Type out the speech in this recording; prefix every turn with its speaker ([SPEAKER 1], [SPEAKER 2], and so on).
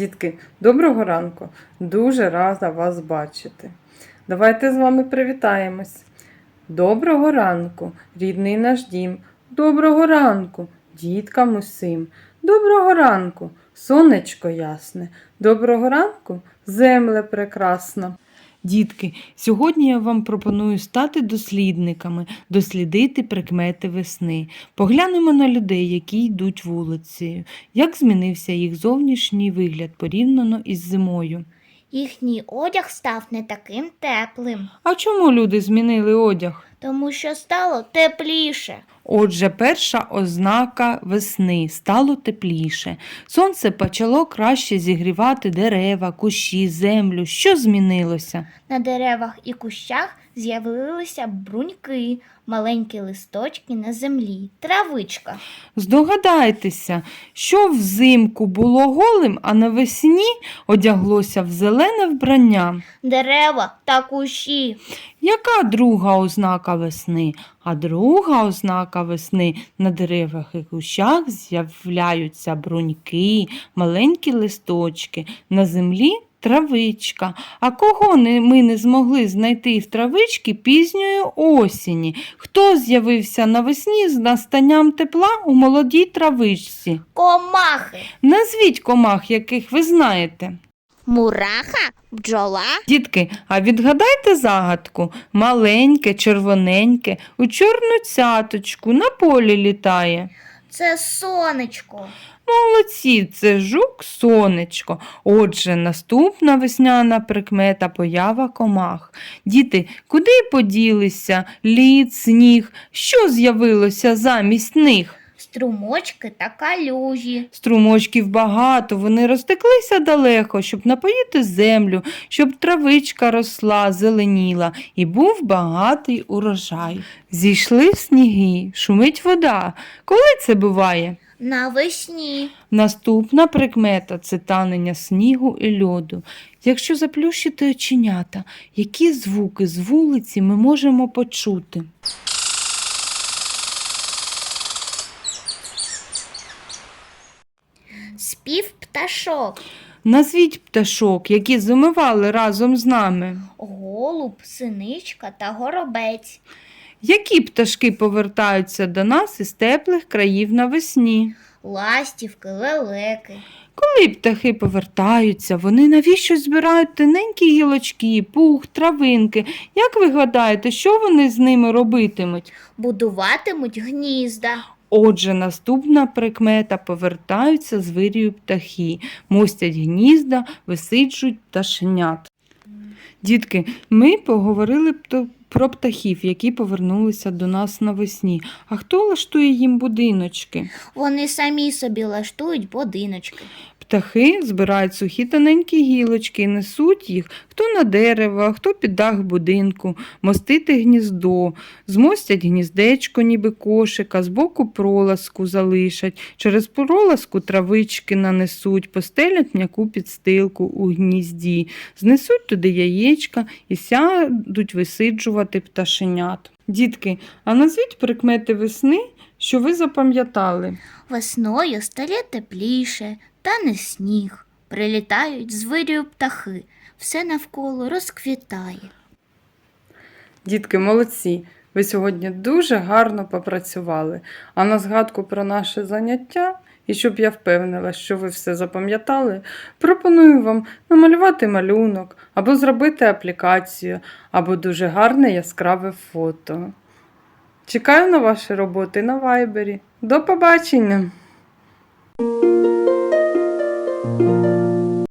[SPEAKER 1] Дітки, доброго ранку! Дуже рада вас бачити. Давайте з вами привітаємось. Доброго ранку, рідний наш дім. Доброго ранку, діткам усім. Доброго ранку, сонечко ясне. Доброго ранку, земле прекрасна. Дітки, сьогодні я вам пропоную стати дослідниками, дослідити прикмети весни. Поглянемо на людей, які йдуть вулицею. Як змінився їх зовнішній вигляд порівняно із зимою?
[SPEAKER 2] Їхній одяг став не таким теплим,
[SPEAKER 1] А чому люди змінили одяг?
[SPEAKER 2] тому що стало тепліше.
[SPEAKER 1] Отже, перша ознака весни – стало тепліше. Сонце почало краще зігрівати дерева, кущі, землю. Що змінилося?
[SPEAKER 2] На деревах і кущах з'явилися бруньки, маленькі листочки на землі, травичка.
[SPEAKER 1] Здогадайтеся, що взимку було голим, а навесні одяглося в зелене вбрання.
[SPEAKER 2] Дерева та кущі.
[SPEAKER 1] Яка друга ознака весни? А друга ознака весни – на деревах і кущах з'являються бруньки, маленькі листочки, на землі – травичка. А кого ми не змогли знайти в травичці пізньої осені? Хто з'явився навесні з настанням тепла у молодій травичці?
[SPEAKER 2] Комахи.
[SPEAKER 1] Назвіть комах, яких ви знаєте.
[SPEAKER 2] Мураха, бджола.
[SPEAKER 1] Дітки, а відгадайте загадку. Маленьке, червоненьке, у чорну цяточку на полі літає.
[SPEAKER 2] Це сонечко.
[SPEAKER 1] Молодці, це жук-сонечко. Отже, наступна весняна прикмета – поява комах. Діти, куди поділися лід, сніг? Що з'явилося замість них?
[SPEAKER 2] Струмочки та калюжі.
[SPEAKER 1] Струмочків багато, вони розтеклися далеко, щоб напоїти землю, щоб травичка росла, зеленіла і був багатий урожай. Зійшли сніги, шумить вода. Коли це буває?
[SPEAKER 2] Навесні.
[SPEAKER 1] Наступна прикмета – це танення снігу і льоду. Якщо заплющити оченята, які звуки з вулиці ми можемо почути?
[SPEAKER 2] Спів пташок.
[SPEAKER 1] Назвіть пташок, які зимували разом з нами.
[SPEAKER 2] Голуб, синичка та горобець.
[SPEAKER 1] Які пташки повертаються до нас із теплих країв навесні?
[SPEAKER 2] Ластівки, лелеки.
[SPEAKER 1] Коли птахи повертаються, вони навіщо збирають тоненькі гілочки, пух, травинки? Як ви гадаєте, що вони з ними робитимуть?
[SPEAKER 2] Будуватимуть гнізда.
[SPEAKER 1] Отже, наступна прикмета – повертаються з вирію птахи, мостять гнізда, висиджують пташенят. Дітки, ми поговорили про птахів, які повернулися до нас навесні. А хто влаштує їм будиночки?
[SPEAKER 2] Вони самі собі лаштують будиночки.
[SPEAKER 1] Птахи збирають сухі тоненькі гілочки і несуть їх хто на дерево, а хто під дах будинку, мостити гніздо, змостять гніздечко, ніби кошика, збоку проласку залишать, через проласку травички нанесуть, постелять м'яку підстилку у гнізді, знесуть туди яєчка і сядуть висиджувати пташенят. Дітки, а назвіть прикмети весни, що ви запам'ятали.
[SPEAKER 2] Весною стає тепліше, тане сніг, прилітають з вирію птахи, все навколо розквітає.
[SPEAKER 1] Дітки, молодці! Ви сьогодні дуже гарно попрацювали. А на згадку про наше заняття, і щоб я впевнила, що ви все запам'ятали, пропоную вам намалювати малюнок, або зробити аплікацію, або дуже гарне яскраве фото. Чекаю на ваші роботи на Вайбері. До побачення!